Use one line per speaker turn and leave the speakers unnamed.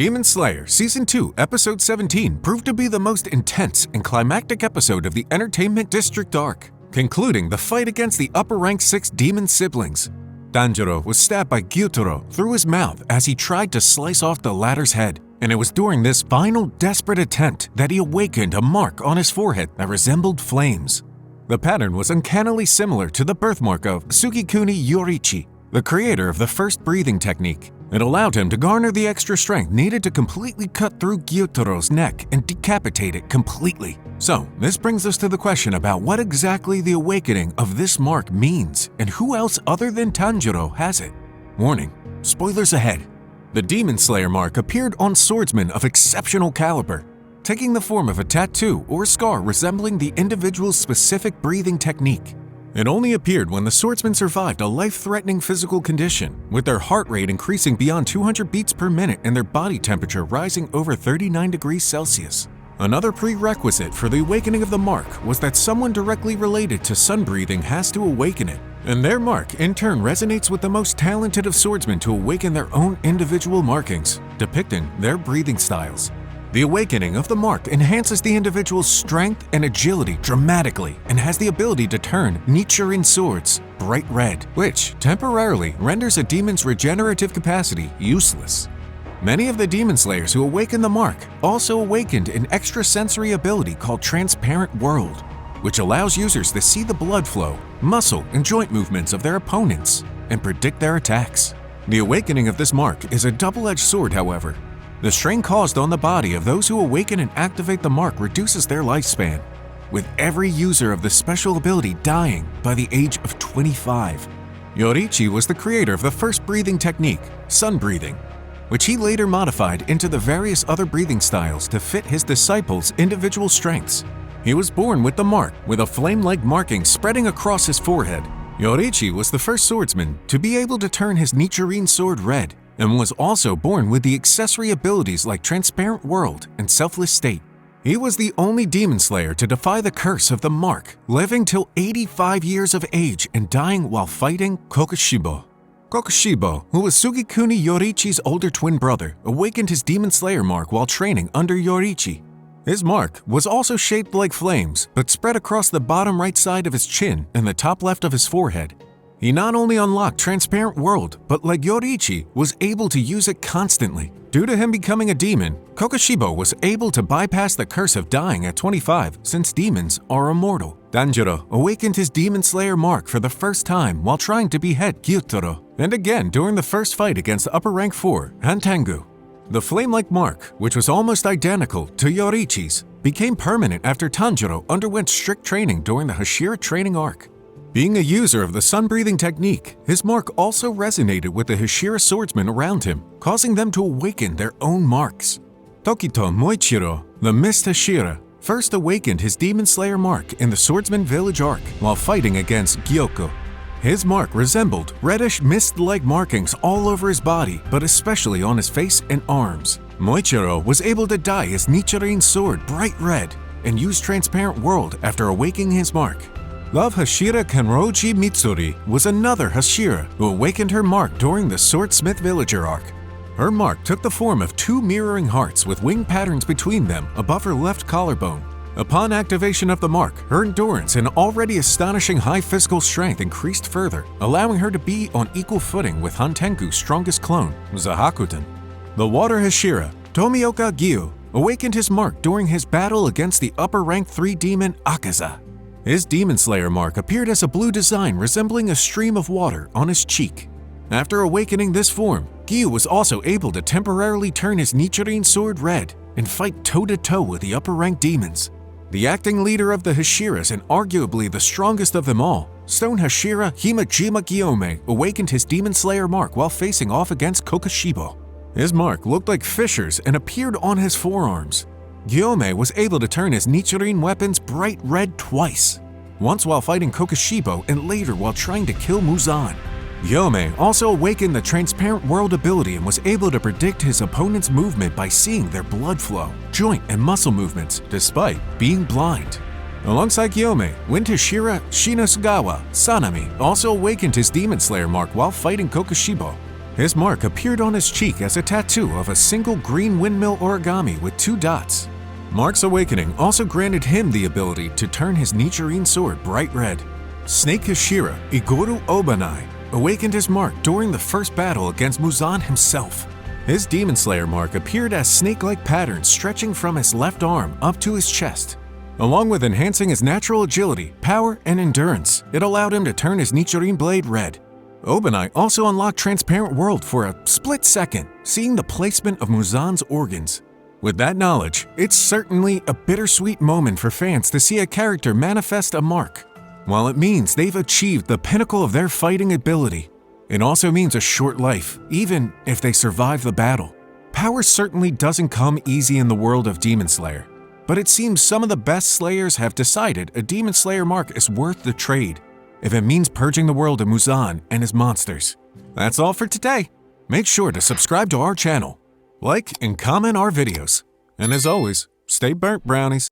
Demon Slayer Season 2, Episode 17 proved to be the most intense and climactic episode of the Entertainment District arc, concluding the fight against the upper-ranked 6 demon siblings. Tanjiro was stabbed by Gyutaro through his mouth as he tried to slice off the latter's head, and it was during this final desperate attempt that he awakened a mark on his forehead that resembled flames. The pattern was uncannily similar to the birthmark of Sugikuni Yoriichi, the creator of the first breathing technique. It allowed him to garner the extra strength needed to completely cut through Gyutaro's neck and decapitate it completely. So, this brings us to the question about what exactly the awakening of this mark means and who else other than Tanjiro has it. Warning, spoilers ahead. The Demon Slayer mark appeared on swordsmen of exceptional caliber, taking the form of a tattoo or scar resembling the individual's specific breathing technique. It only appeared when the swordsman survived a life-threatening physical condition, with their heart rate increasing beyond 200 beats per minute and their body temperature rising over 39 degrees Celsius. Another prerequisite for the awakening of the mark was that someone directly related to sun breathing has to awaken it, and their mark in turn resonates with the most talented of swordsmen to awaken their own individual markings, depicting their breathing styles. The awakening of the mark enhances the individual's strength and agility dramatically and has the ability to turn Nichiren swords bright red, which temporarily renders a demon's regenerative capacity useless. Many of the demon slayers who awakened the mark also awakened an extrasensory ability called Transparent World, which allows users to see the blood flow, muscle, and joint movements of their opponents and predict their attacks. The awakening of this mark is a double-edged sword, however. The strain caused on the body of those who awaken and activate the mark reduces their lifespan, with every user of the special ability dying by the age of 25. Yoriichi was the creator of the first breathing technique, sun breathing, which he later modified into the various other breathing styles to fit his disciples' individual strengths. He was born with the mark, with a flame-like marking spreading across his forehead. Yoriichi was the first swordsman to be able to turn his Nichiren sword red, and was also born with the accessory abilities like Transparent World and Selfless State. He was the only demon slayer to defy the curse of the mark, living till 85 years of age and dying while fighting Kokushibo. Kokushibo, who was Sugikuni Yoriichi's older twin brother, awakened his demon slayer mark while training under Yoriichi. His mark was also shaped like flames, but spread across the bottom right side of his chin and the top left of his forehead. He not only unlocked Transparent World, but like Yoriichi, was able to use it constantly. Due to him becoming a demon, Kokushibo was able to bypass the curse of dying at 25 since demons are immortal. Tanjiro awakened his Demon Slayer mark for the first time while trying to behead Gyutaro, and again during the first fight against Upper Rank 4, Hantengu. The flame-like mark, which was almost identical to Yoriichi's, became permanent after Tanjiro underwent strict training during the Hashira training arc. Being a user of the sun-breathing technique, his mark also resonated with the Hashira swordsmen around him, causing them to awaken their own marks. Tokito Moichiro, the Mist Hashira, first awakened his Demon Slayer mark in the Swordsman Village arc while fighting against Gyoko. His mark resembled reddish mist-like markings all over his body, but especially on his face and arms. Moichiro was able to dye his Nichiren sword bright red and use Transparent World after awakening his mark. Love Hashira Kanroji Mitsuri was another Hashira who awakened her mark during the Swordsmith Villager arc. Her mark took the form of 2 mirroring hearts with wing patterns between them above her left collarbone. Upon activation of the mark, her endurance and already astonishing high physical strength increased further, allowing her to be on equal footing with Hantengu's strongest clone, Zahakuten. The Water Hashira, Tomioka Gyu, awakened his mark during his battle against the upper rank 3 demon Akaza. His Demon Slayer mark appeared as a blue design resembling a stream of water on his cheek. After awakening this form, Gyu was also able to temporarily turn his Nichiren sword red and fight toe-to-toe with the upper-ranked demons. The acting leader of the Hashiras and arguably the strongest of them all, Stone Hashira Himajima Gyome, awakened his Demon Slayer mark while facing off against Kokushibo. His mark looked like fissures and appeared on his forearms. Gyome was able to turn his Nichiren weapons bright red twice, once while fighting Kokushibo and later while trying to kill Muzan. Gyome also awakened the Transparent World ability and was able to predict his opponent's movement by seeing their blood flow, joint and muscle movements, despite being blind. Alongside Gyome, Wind Hashira Shinosugawa Sanami also awakened his Demon Slayer mark while fighting Kokushibo. His mark appeared on his cheek as a tattoo of a single green windmill origami with 2 dots. Mark's awakening also granted him the ability to turn his Nichirin sword bright red. Snake Hashira, Igoru Obanai, awakened his mark during the first battle against Muzan himself. His Demon Slayer mark appeared as snake-like patterns stretching from his left arm up to his chest. Along with enhancing his natural agility, power, and endurance, it allowed him to turn his Nichirin blade red. Obanai also unlocked Transparent World for a split second, seeing the placement of Muzan's organs. With that knowledge, it's certainly a bittersweet moment for fans to see a character manifest a mark. While it means they've achieved the pinnacle of their fighting ability, it also means a short life, even if they survive the battle. Power certainly doesn't come easy in the world of Demon Slayer, but it seems some of the best Slayers have decided a Demon Slayer mark is worth the trade, if it means purging the world of Muzan and his monsters. That's all for today. Make sure to subscribe to our channel, like and comment our videos, and as always, stay burnt, brownies.